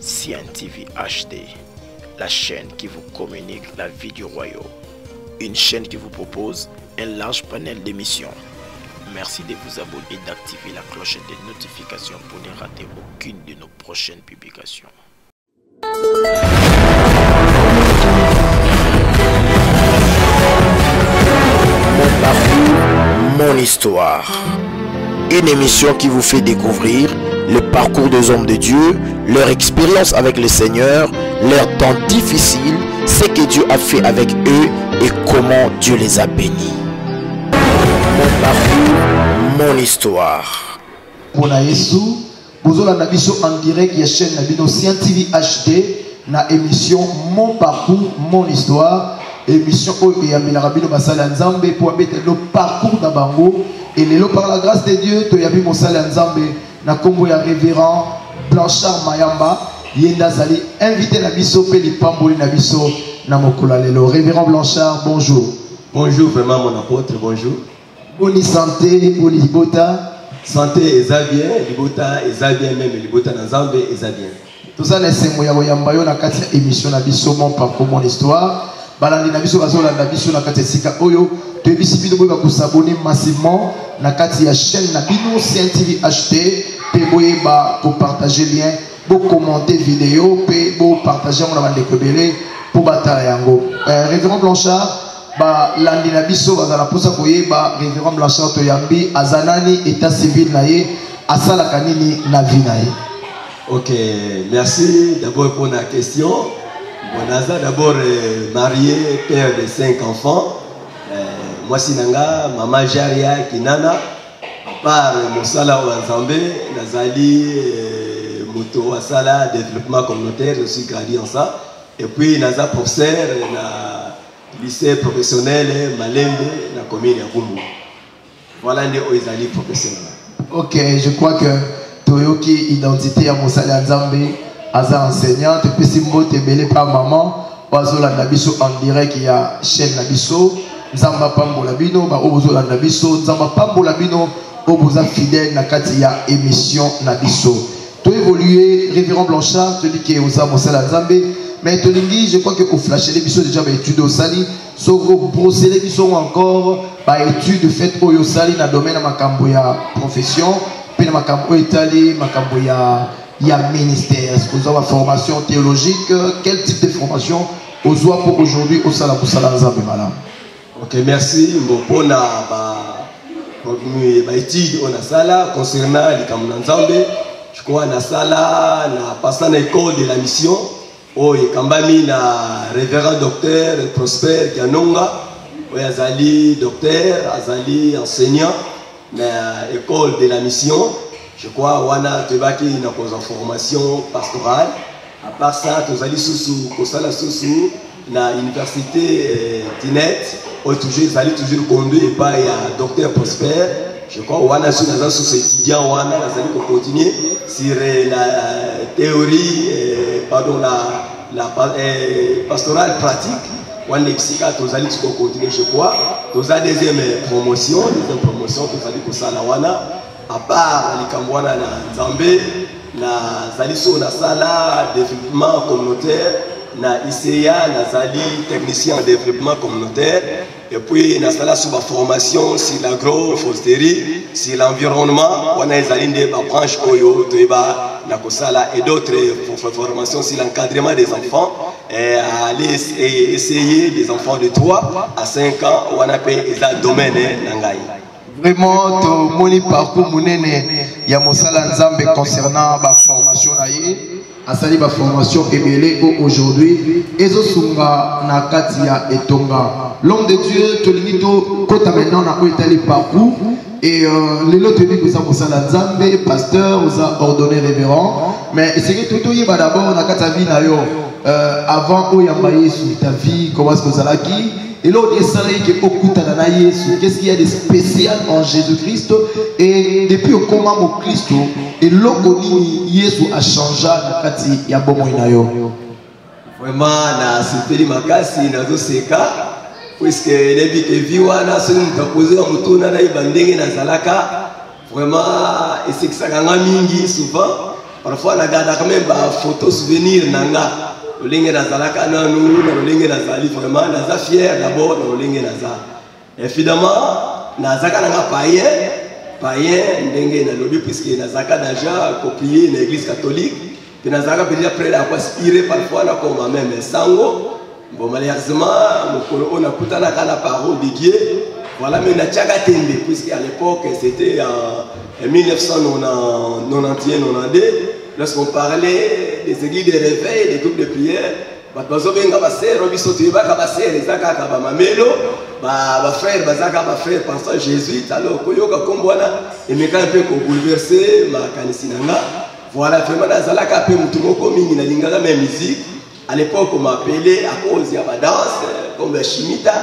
Sian TV HD, la chaîne qui vous communique la vie du royaume. Une chaîne qui vous propose un large panel d'émissions. Merci de vous abonner et d'activer la cloche des notifications pour ne rater aucune de nos prochaines publications. Mon parcours, mon histoire. Une émission qui vous fait découvrir le parcours des hommes de Dieu, leur expérience avec le Seigneur, leurs temps difficiles, ce que Dieu a fait avec eux et comment Dieu les a bénis. Mon parcours, mon histoire. Pour Yesu, vous avez la vision en direct, il y a chaîne Nabino Sian TV HD, na émission Mon parcours, mon histoire. Émission où il y a Rabino Basala Nzambe pour mettre le parcours d'Abango. Et le par la grâce de Dieu, tu as vu Mosala Nzambe, na kombo ya révérend Blanchard Mayamba, Yenda Zali, invité la biso Peli Pamboli na biso na mokula lelo. Révérend Blanchard, bonjour. Bonjour vraiment mon apôtre, bonjour. Bonne santé, bonne libota. Santé eza bien, libota eza bien, même libota na Nzambe eza bien. Tout ça c'est moya yamba yo na kati émission na biso Mon parcours, mon histoire. Balandi na biso bazola na biso na kati sika oyo to bisi bino boyeba ko s'abonner massivement na kati ya chaîne na bino Sian TV HD pe boyeba ko partager lien, bo commenter vidéo pe bo partager mon bandeko belé pour batala yango. Révérend Blanchard ba landi na biso bazala posa koyeba Révérend Blanchard to yambi azanani état civil na ye asala kanini na vie na ye. OK, merci d'abord pour la question. Bonaza d'abord marié, père de 5 enfants. Moi sinanga, maman Jaria Kinana, par Mosala Wanzambe, Nazali Moto Asala développement communautaire, je suis grandi en ça. Et puis Naza professeur na lycée professionnel Malembe na commune ya Kumbu. Voilà les Oizali professionnels. OK, je crois que Toyoki identité à Mosala Nzambe. Aza enseignant, te peux te belé par maman, bazola nabiso en direct, il y a chaîne nabiso, Nzamba Pambo Labino, ba obozola nabiso, Nzamba Pambo Labino, oboza fidèle, nakati ya émission nabiso. Tu évolué, Révérend Blanchard, tu dis que oza Mosala Nzambe, mais tu dis, je crois que au flash les biso déjà ba étude au sali, so gros brosser les biso encore, ba étude faite au sali na domaine makambo ya profession, puis na makambo itali, makambo ya il y a ministère, est-ce que vous avez une formation théologique? Quel type de formation vous avez pour aujourd'hui au Salam Nzambe Malam? OK, merci. Pour la étude on a sala concernant les Kamuna Nzambe, je crois na sala na passé à l'école de la mission. Oh, et kambami na révérend docteur Prosper Kianonga, oh azali docteur, azali enseignant na école de la mission. Je crois wana tebaki na pose en formation pastorale. À part ça, tu allais sous kosala sous na université Tinet, où toujours allé toujours conduit par ya docteur Prosper. Je crois wana sur les sous étudiants wana allé continuer sur la théorie pardon la pastorale pratique. Wana exika tu allé continuer je crois. Tu as deuxième promotion tu allé kosala wana. À part les Kambwana na Nzambe, na Zaliso na sala développement communautaire, na ICA, na Zali technicien en développement communautaire, et puis na sala sous ma formation sur l'agroforesterie, sur l'environnement, on a des branches Oyo, Toeba, na Kosala et d'autres formations sur l'encadrement des enfants, et aller essayer des enfants de 3 à 5 ans, on a payé le domaine Nangaï. Vraiment, mon parcours monene ya Mosala Nzambe concernant la formation naie, asali la formation ebele aujourd'hui ezo sunga na katia etonga. L'homme de Dieu tolinito kota maintenant na koitali parcours et les lots tenus pour ça Mosala Nzambe pasteur vous a ordonné révérend mais c'est que tout yeba d'abord na kata vie na yo avant oyamba sur ta vie comment est-ce que ça qui. Et là, on est qu'est-ce qu'il y a de spécial en Jésus-Christ et depuis au combat au Christ et là Jésus a changé il y a bon vraiment na sipeli makasi na zoseka puisque depuis que viwana soni mutaposer mutuna na ibandenge na zalaka vraiment et c'est que ça ganga mingi souvent Parfois, on a quand même des photos souvenirs. Lolingue Nazalaka, nous, Lolingue Nazali, vraiment, Naza fier d'abord, Lolingue Naza. Évidemment, Nazaka n'a pas païen, Ndenge Nalobi, puisque Nazaka déjà copié l'église catholique. Puis Nazaka peut dire après à quoi aspirer parfois, comme même Sango. Bon, malheureusement, on a écouté la parole de Dieu. Voilà, mais on a déjà attendu, puisqu'à l'époque, c'était en 1991-92, lorsqu'on parlait des églises de réveil, des groupes de prière. Frère, pasteur jésuite, alors Koyoka Kombwana, et mes un peu bouleversé, ma canisinanga. Voilà, vraiment, Nazalaka peu Mutumoko Mingi, na lingala même musique. À l'époque, on m'appelait à cause de la danse, comme la chimita,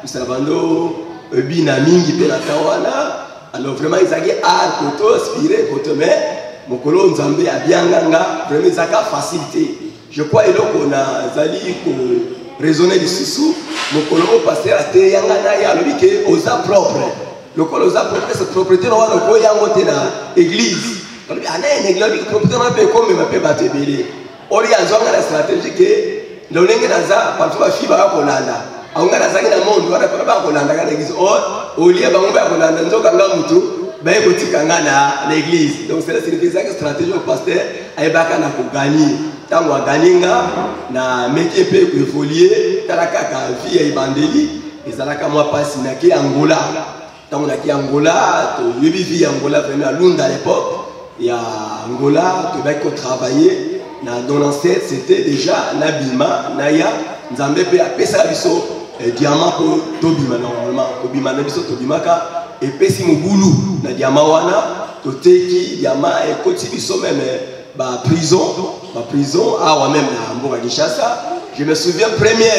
Usabando, Bina Mingi, Penatawana. Alors vraiment, ils avaient art, koto, aspiré, koto, mais mon colon Nzambé a bien ganga, vraiment, ils avaient facilité. Je crois que qu'on a zali pour raisonner du sous mon colon pasteur a été yanga ya lui que osa propre. Le colon osa propre, c'est propriété no wana ko yango te na église. Quand il y a une église propriété na pe comme ma pe batebele. Ori azonga la stratégie que le lenge naza parfois fiba ko landa. Aunga naza na monde wana pa ko landa kana église. O lié ba ngomba ko landa nzoka nga mutu ba ko tikanga na l'église. Donc c'est la stratégie au pasteur ayebaka na ko gagner. Tango ganinga na métier pe ko évoluer talaka ka vie ya ibandeli ezalaka moi pasi na ki Angola tango na ki Angola to yebi vie Angola vraiment à Lunda à l'époque ya Angola to ba ko travailler na dans l'ancêtre c'était déjà na bima na ya nzambe pe apesa biso diamant pour tobima normalement tobima na biso tobimaka et pesi mobulu na diamant wana to teki diamant et koti biso même prison, même à Mboka Kinshasa. Je me souviens, premier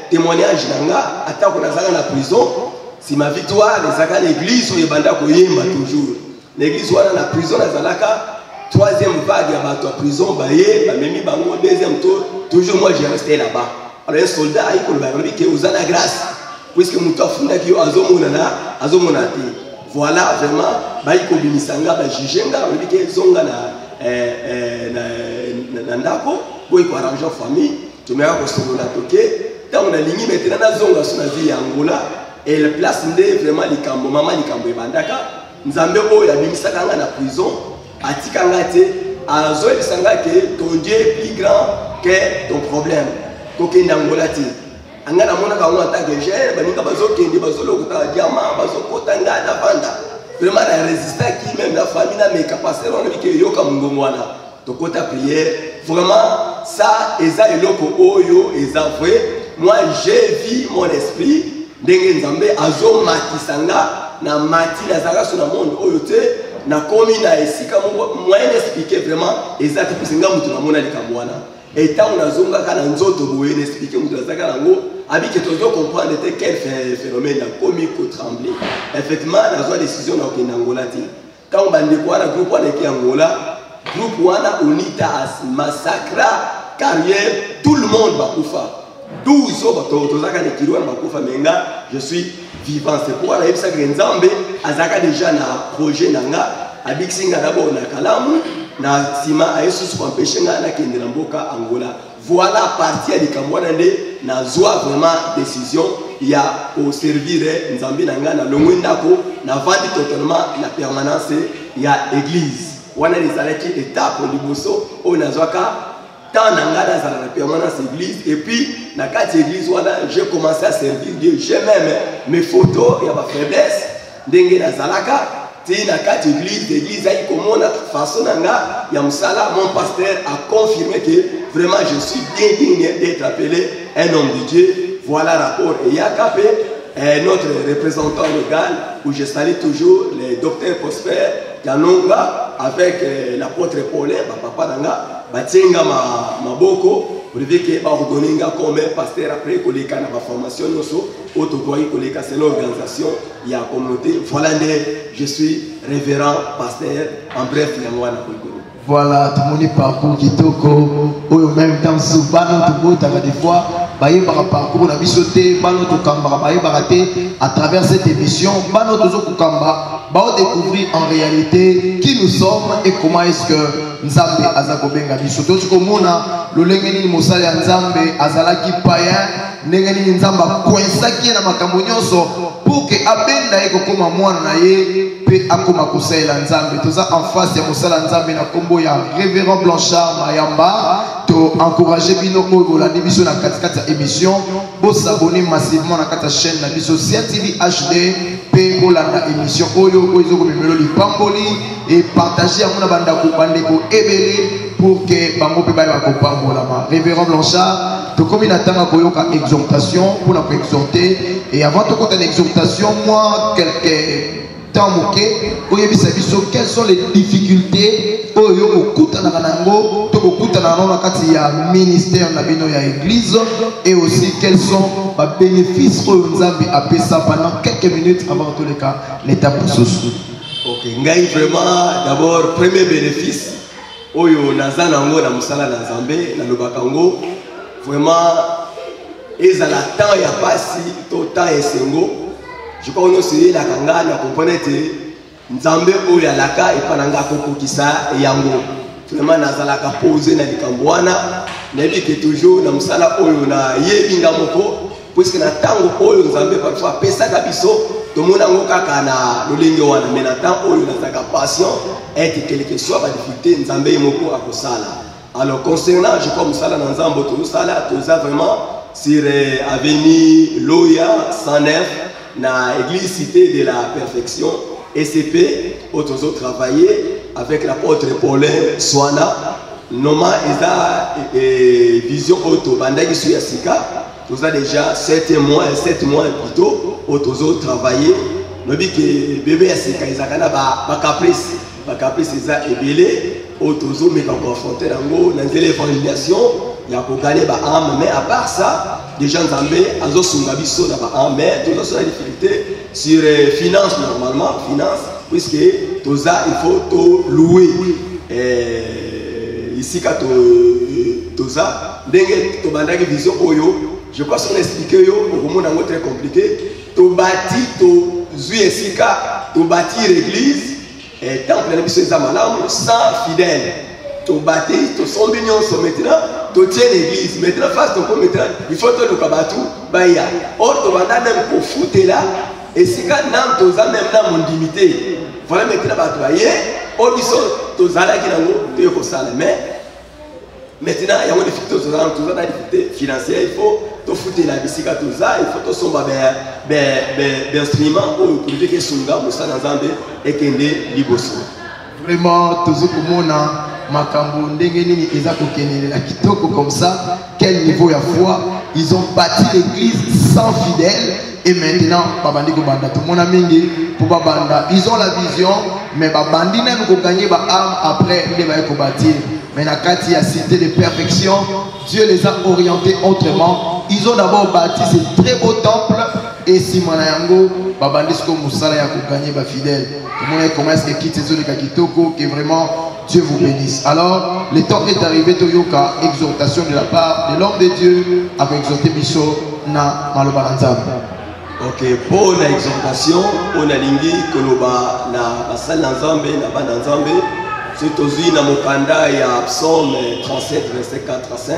témoignage d'Anga, attends qu'on a dans la prison, si ma victoire, les Zaka l'église, on y banda koyemba toujours. L'église ou dans la prison, la Zalaka, troisième vague, il y a la prison, même bango, deuxième tour, toujours moi j'ai resté là-bas. Alors un soldat, il dit que vous avez la grâce, puisque Mouta Funda qui est à Zomonate. Voilà vraiment, il ko bimisanga, jijenga, il dit que zonga na nandako boy ko arranger famille to me ko solo la toke tant on a ligné maintenant na zonga suna vie ya Angola et la place ndé vraiment likambo mama likambo ebandaka nzambe oyo abimisaka nga na prison atikanga te azo ebisanga ke ton Dieu est plus grand que ton problème toke Angola te anga na mona ka on attaque gère baninga bazokende bazolokota diamant bazokotanga na banda. Vraiment la résistance qui même la famille n'a mes capacités on dit que yoka mungomwana to kota prière vraiment ça eza eloko oyo eza vrai moi j'ai vu mon esprit ndenge nzambe azo matisanga na mati na zaka sur le monde oyo te na komi na esika moyen expliquer vraiment eza te pisinga mutu na mona likamwana et tant on azonga kana nzoto boye expliquer mutu na zaka nango abi que tu dois comprendre quel phénomène a commis qu'au trembler. Effectivement, la décision dans Angola. Quand on a un groupe qui Angola, groupe wana unita as massacra carrière, tout le monde va koufa. 12 autres, je suis vivant. C'est pourquoi la Epsa Grenzambe, Azaka déjà na projet nanga, Abixinga d'abord na Kalamu, na Sima Ayesus pour empêcher na Kenderamboka Angola. Voilà partir du Cameroun na zoa vraiment décision il y a au servir Nzambi nanga na longwendako na vandi totalement la permanence il y a église wana les alaki étape du bosso au nazoaka tant nanga dans la permanence église et puis na quatre église wana j'ai commencé à servir Dieu j'ai même mes photos il y a ma faiblesse ndenge na zalaka na quatre églises ayi komona façon nanga ya musala mon pasteur a confirmé que vraiment je suis bien digne d'être appelé un homme de Dieu. Voilà rapport et Yakapé notre représentant légal où je salue toujours le docteur Prosper Kanonga avec l'apôtre Paulin papa nanga batenga maboko pour dire que ba redonninga comme pasteur après koleka na formation noso autokoyi koleka c'est l'organisation il y a communauté voilà je suis révérend pasteur en bref yangwana kolko. Voilà, tout le monde parcours qui toko, ou même dans ce banc, tout le monde des fois, baye bara parcours na bisoté bano to kamba baye baraté à travers cette émission bano tozo kamba ba découvrir en réalité qui nous sommes et comment est-ce que Nzambe azako benga biso to ko mona lolengeni mosala ya Nzambe azalaki païen ndengeni Nzamba koensaki na makambo nyonso pour que abenda eko koma mwana na ye pe akoma kosala Nzambe toza en face ya mosala Nzambe na kombo ya révérend Blanchard Mayamba to encourager bino ko bolandi biso na katikati ya émission bo s'abonner massivement na kata chaîne na biso CTV HD pe bolanda émission oyo ko ezoko memelo lipamboli et partager à mon bandako bandeko ebele pour que bango pe ba ko pambolama révérend Blanchard to comme natanga koyoka exhortation pour na exhorter et avant de compter l'exhortation moi quelques temps moqué oyebisa biso quelles sont les difficultés oyo okutana nango to okutana na kati ya ministère na bino ya église et aussi quels sont les bénéfices oyo Nzambe apesa pendant quelques minutes avant tous les cas l'étape sous. OK, ngai vraiment d'abord premier bénéfice oyo nazana ngo na musala na Nzambe na lobakango vraiment ezala temps ya pasi to temps esengo. Je crois que nous la kanga na comprendre Nzambe oyo alaka epananga kokokisa yango vraiment nazalaka poser na likambwana nabi que toujours na musala oyo na yebinga moko puisque na tango oyo Nzambe parfois pesa kabiso to mona ngo kaka na lolenge wana mais na tango oyo nazaka patient et quelque soit ba difficulté Nzambe moko akosala. Alors concernant je crois musala na Nzambe to musala to za vraiment sur avenue Loya 109 na église cité de la perfection ECP autres travaillé avec l'apôtre Paulin Swana Noma eza vision auto bandaki sur Yasika tous a déjà 7 mois plutôt autres travaillé nobi que bébé Yasika ezakana ba caprice eza ebele autres mais pas confronter nango na l'évangélisation ya ko gagner ba âme mais à part ça déjà Nzambe azo sunga biso na ba âme mais tout ça la difficulté sur finance normalement finance puisque tout ça il faut to louer ici quand tout ça ndenge to bandaki vision oyo je crois qu'on expliquer yo au monde en très compliqué to bâti to zuesika to bâtir l'église et temple na biso za malamu sans fidèles to bâtir to sombi nyonso maintenant to tient l'église maintenant face to ko maintenant il faut to le kabatu baya or to banda même pour foutre là et si quand nam to za même na mon limité voilà maintenant ba to baye o biso to za la ki nango to ko sala mais maintenant il y a une difficulté to za na difficulté financière il faut to foutre la bisika to za il faut to somba d'instruments pour que sunga musa na Nzambe ekende liboso vraiment toujours komona makambo ndenge nini eza kokenelela kitoko comme ça quel niveau ya foi ils ont bâti l'église sans fidèles et maintenant babandi ko banda tout mon mingi pour babanda ils ont la vision mais babandi même ko gagner ba âme après les ba ko bâtir mais na kati ya cité de perfection Dieu les a orientés autrement ils ont d'abord bâti ce très beau temple et si manayango babandi ko musala ya ko gagner ba fidèles tout le monde comment est-ce que quitte ces zones kitoko que vraiment Dieu vous bénisse. Alors, le temps est arrivé de yoka exhortation de la part de l'homme de Dieu avec exhorté Bisso na malobaranzam. OK, pour la exhortation, on a lingi koloba na basal nzambe na bana nzambe. C'est aussi na mokanda ya Psaume 37 verset 4 à 5.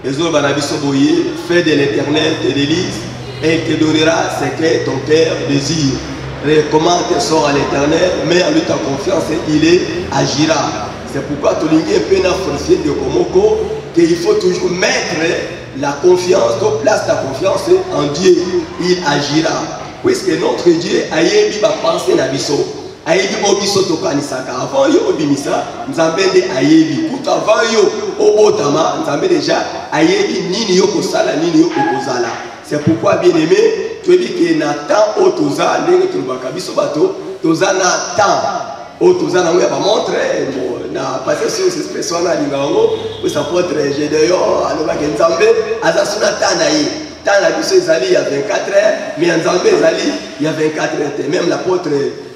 Ezo bana biso boye, fais de l'Éternel tes délices et il te donnera ce que ton cœur désire. Recommande tes sorts à l'Éternel, mais en lui ta confiance et il agira. C'est pourquoi tu l'ingé peine à forcer de Komoko qu'il faut toujours mettre la confiance, tu places ta confiance en Dieu, il agira. Puisque notre Dieu a yebi ba penser na biso, a yebi obiso to kanisaka. Avant yo obimisa, Nzambende a yebi. Tout avant yo obotama, Nzambe déjà a yebi nini yo kosala, nini yo okozala. C'est pourquoi bien aimé, tu dis que na temps au toza ndenge tulubaka biso bato, toza na temps au toza na ngoya ba montrer na passer sur cette expression na lingango, pour s'apporter Gédéon alobaka Nzambe azasuna temps na ye. Temps la biso ezali il y a 24 heures, mais Nzambe ezali il y a 24 heures. Même l'apôtre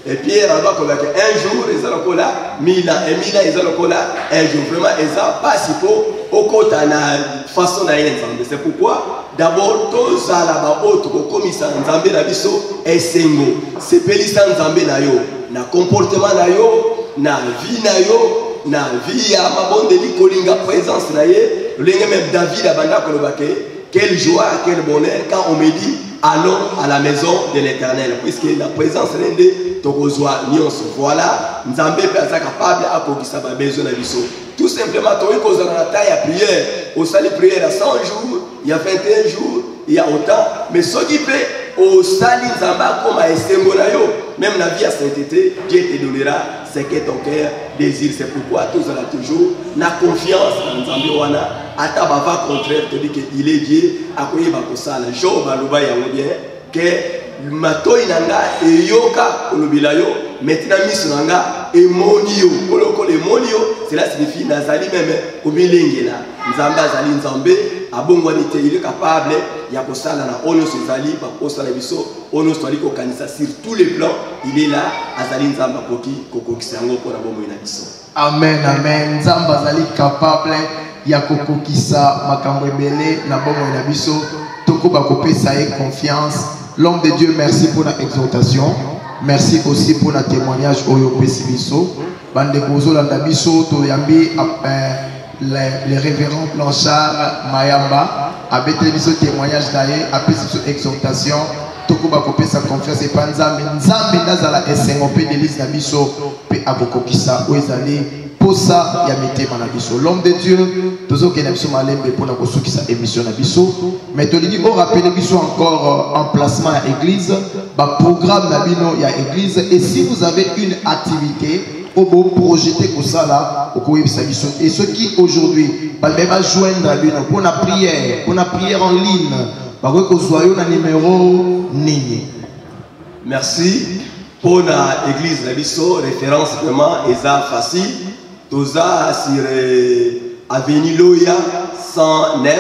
et Pierre a dit un jour ils ont là 1000 ans et 1000 ans ils ont là un jour vraiment ils ont pas si pour au côté na façon na Nzambe. C'est pourquoi d'abord tous là-bas autre comme ça Nzambe na biso esengo c'est pelisa Nzambe na yo na comportement na yo na vie na yo na vie ya mabonde likolinga présence na ye le même David abanda kolobake. Quelle joie, quel bonheur quand on me dit allons à la maison de l'Éternel. Puisque la présence de Tokozwa Nyons. Voilà, Nzambe peut être capable à Kokisa besoin de biso. Tout simplement, tu as causé la taille à prière. Au salut prière à 100 jours, il y a 21 jours, il y a autant. Mais ce qui peut au salut Nzamba comme à Estembonayo, même la vie à sainteté, Dieu te donnera ce que ton cœur désire. C'est pourquoi tous on a toujours la confiance en Nzambe wana. Ata bava contraire te dit qu'il est Dieu à quoi il va kosala. Job aloba yango bien que matoi nanga e yoka kolobilayo maintenant miso nanga e monio koloko le monio cela signifie nazali même obilengela Nzamba azali Nzambe abongwani te il est capable ya kosala na ono sezali ba kosala biso ono swali ko kanisa sur tous les plans il est là azali Nzamba koki kokokisango pour na bomo ina biso. Amen amen. Nzamba azali capable ya kokokisa makambo ebele na bomo na biso toko ba kopesa e confiance. L'homme de Dieu, merci pour la exhortation, merci aussi pour le témoignage oyo pesi biso bande bozo la biso to yambi les révérends Blanchard Mayamba avec biso témoignage d'ailleurs après cette exhortation toko ba kopesa confiance et panzambe nzambe nazala esengope de l'église na biso pe abokokisa oezali posa ya mitema na biso. L'homme de Dieu tozo ke na biso malembe pona kosukisa émission na biso mais to lidi o rappeler biso encore emplacement à église ba programme na bino ya église et si vous avez une activité au beau projeter ko sala au koyebisa biso et ceux qui aujourd'hui ba même joindre bino pour la prière en ligne ba ko zoyo na numéro nini. Merci pour la église na biso référence vraiment eza facile. Toza sur avenue Loya 109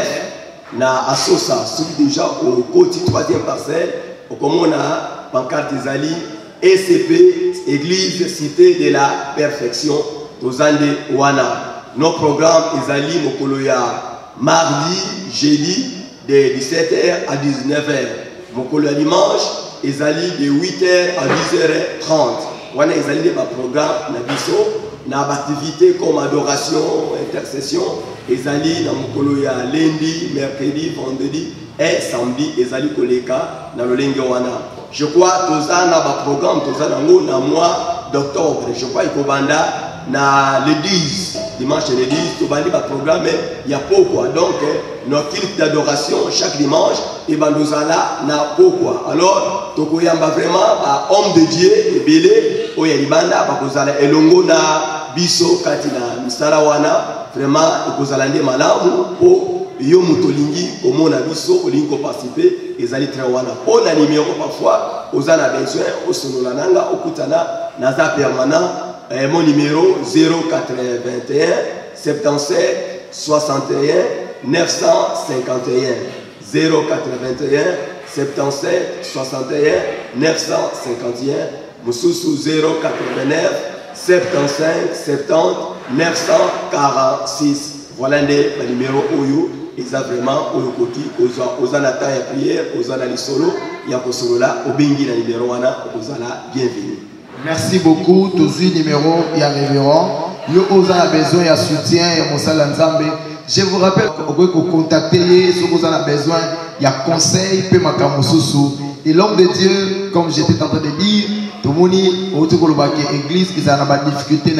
na Asosa sous déjà au côté 3e parcelle au comme on a pancarte Zali ECP église cité de la perfection Tozande Wana. Nos programmes Ezali Mokoloya mardi jeudi de 17h à 19h. Mokoloya dimanche Ezali de 8h à 10h30. Wana Ezali de programme na biso na activité comme adoration, intercession, ezali na mokolo ya lundi, mercredi, vendredi et samedi ezali koleka na lolenge wana. Je crois toza na ba programme toza nango na mois d'octobre. Je crois ikobanda na le 10 dimanche le 10 tobandi ba programme ya pokwa donc nos cultes d'adoration chaque dimanche et bandozala na pokwa. Alors tokoyamba vraiment ba homme de Dieu ebele oya libanda ba kozala elongo na biso katina misala wana vraiment ekozala nde malamu po yo mutolingi komona biso olingi ko participer ezali très wana po na numéro parfois ozana besoin osonola nanga okutana naza permanent mon numéro 081 77 61 951 081 77 61 951 mususu 089 75 70 946. Voilà les numéros Oyo. Ils ont vraiment Oyo Koti. Aux en attend la prière, aux en a solo. Il y a solo là. Au bengi la numéro wana. Aux en a bienvenue. Merci beaucoup. Tous les numéros, il y a révérend. Yo aux a besoin, il y a soutien, il y a Moussala Nzambe. Je vous rappelle que vous pouvez contacter ceux qui ont besoin. Il y a conseil, peut makamosusu. Et l'homme de Dieu, comme j'étais en train de dire, tout le monde est église qui a des difficultés.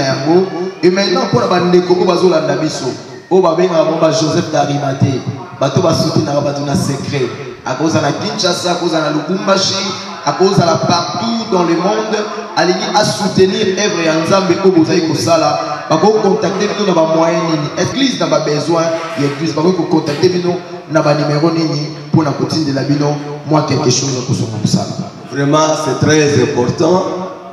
Et maintenant, pour la bandeko, on va zola nabiso. On va bien avoir Joseph d'Arimathée. Bato va soutenir un secret. À cause de la Kinshasa, à cause de la Lubumbashi, à cause de la partout dans le monde, allez à soutenir Evre et Nzambe au Bozaï Kosala. Bako contacter nous dans les moyens nini. Église n'a pas besoin. L'église bako contacter nous dans les numéros nini pour la continue de la bino. Moi quelque chose pour son Kosala. Vraiment c'est très important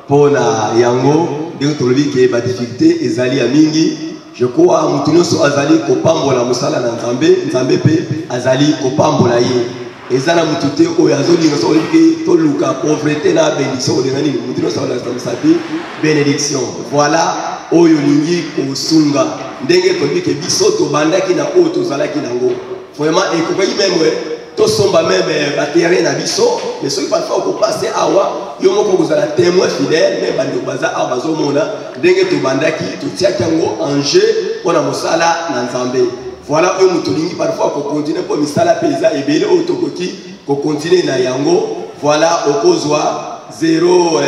pour la Yango. Dès que tu dis qu'il y a des difficultés, Ezali a mingi. Je crois que nous sommes Azali Kopambo la Moussala Nzambe, Nzambe pe Azali Kopambo la Ye. ezana mutute oyazoli no soli ke to luka pauvreté na bénédiction de ngani mutino sa la sabi bénédiction voilà oyo lingi ko sunga ndenge to bike biso to bandaki na o to zalaki nango vraiment et ko même to somba même la terre na biso mais ceux qui parfois ko passer awa yo moko ko zala témoin fidèle mais bandi baza a bazo mona ndenge to bandaki to tiaki yango en jeu pona mosala na Nzambe. Voilà un moutolingi parfois qu'on continue pour misala paysa et belé autokoki qu'on continue na yango. Voilà au kozwa 0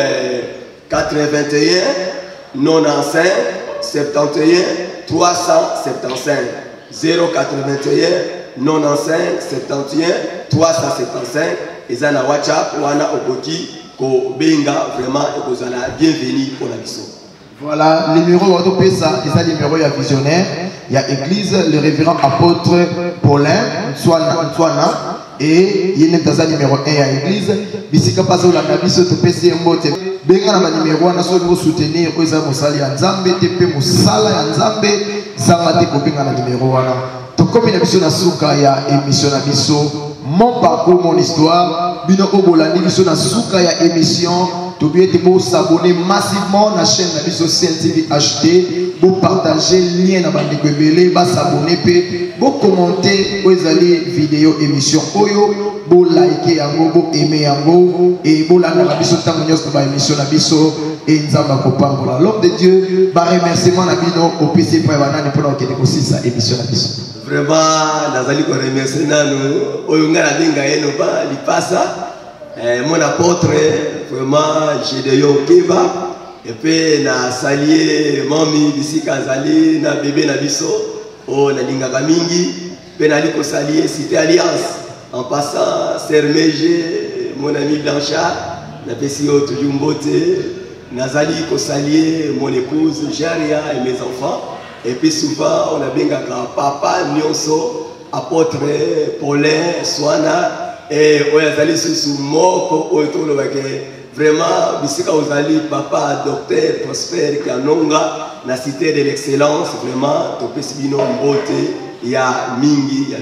81 95 71 375 081 95 71 375 et ça na WhatsApp wana okoki ko benga vraiment et kozala bienvenue pour la mission. Voilà, le numéro de PESA, c'est le numéro de visionnaire. Il y a église, le révérend apôtre Paulin, Ntswana, et il y a un numéro 1 à l'église. Bisika Pazo la Nabiso te pesi mbote. Benga na numéro 1 na so pour soutenir Oza Mosali ya Nzambe TP Mosala ya Nzambe Zanga te ko benga na numéro 1. To comme na biso na suka ya émission na biso mon parcours mon histoire bino obolandi biso na suka ya émission. N'oubliez pas de s'abonner massivement à la chaîne de CNTV HD, de partager le lien dans la vidéo, de s'abonner, de commenter les vidéos, émissions, de liker, de aimer, et de la émission et l'homme de Dieu, par remerciement au PC pour la émission. Vraiment, nous remercier mon apôtre, vraiment, j'ai de Yonkeba, et puis na salié, mami, bisika zali, na bébé na biso, oh, na lingaka mingi, puis na liko salié, Cité Alliance, en passant, Sermégé, mon ami Blanchard, na Pessio Tujumbote, na zali ko salié, mon épouse, Jaria et mes enfants, et puis souvent, on a bien papa, Nyonso, apôtre, Paulin, Swana, et oyazali sous moko oyotolo bake vraiment bisika ozali papa docteur Prosper Kanonga na cité de l'excellence vraiment to pesibino mbote ya mingi.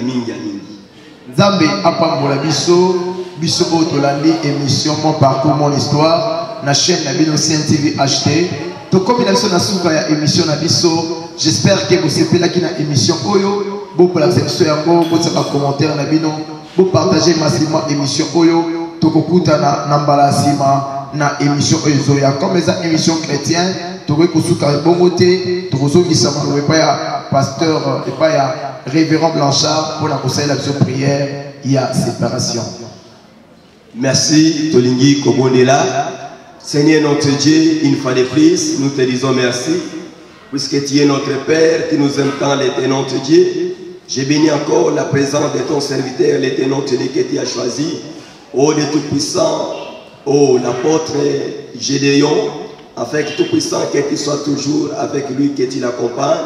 Nzambe apambola biso otolandi émission mon parcours mon histoire na chaîne na bino CNTV HD to comme na biso na suka ya émission na biso j'espère que vous sepelaki na émission oyo bokola section yango botaka commentaire na bino. Vous partagez massivement l'émission Oyo, Tokokuta na Mbalasima, na émission Oyozoya. Comme les émissions chrétiennes, Tokokusuka Bomote, Tokozogisama, et pas ya pasteur, et pas ya révérend Blanchard, pour la conseil de la prière, il y a séparation. Merci, Tolingi Kobondela. Seigneur notre Dieu, une fois de plus, nous te disons merci, puisque tu es notre Père, qui nous aime tant, l'éternel notre Dieu. J'ai béni encore la présence de ton serviteur, l'éternel que tu as choisi. Oh, de Tout-Puissant, oh, l'apôtre Gédéon, afin que Tout-Puissant, que tu sois toujours avec lui, que tu l'accompagnes.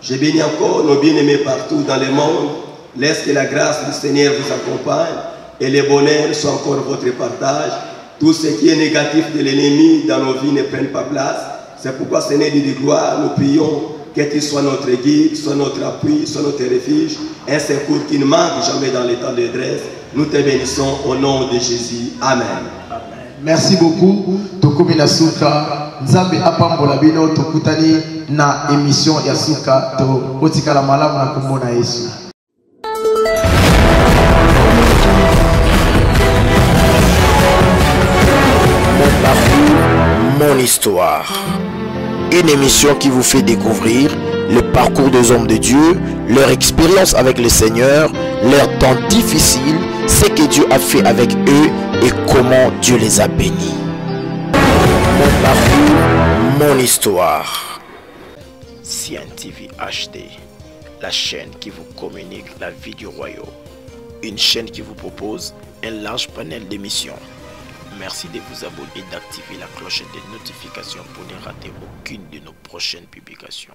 J'ai béni encore nos bien-aimés partout dans le monde. Laisse que la grâce du Seigneur vous accompagne et le bonheur soit encore votre partage. Tout ce qui est négatif de l'ennemi dans nos vies ne prenne pas place. C'est pourquoi, Seigneur de gloire, nous prions que tu sois notre guide, sois notre appui, sois notre refuge, un secours qui ne manque jamais dans les temps de détresse. Nous te bénissons au nom de Jésus. Amen. Merci beaucoup. Tokomi na suka Nzambe apambola bino tokutani na émission ya suka to otikala malamu na kombo na Yesu. Mon parcours, mon histoire. Une émission qui vous fait découvrir le parcours des hommes de Dieu, leur expérience avec le Seigneur, leurs temps difficiles, ce que Dieu a fait avec eux et comment Dieu les a bénis. Mon parcours, mon histoire. CNTV HD, la chaîne qui vous communique la vie du royaume. Une chaîne qui vous propose un large panel d'émissions. Merci de vous abonner et d'activer la cloche de notification pour ne rater aucune de nos prochaines publications.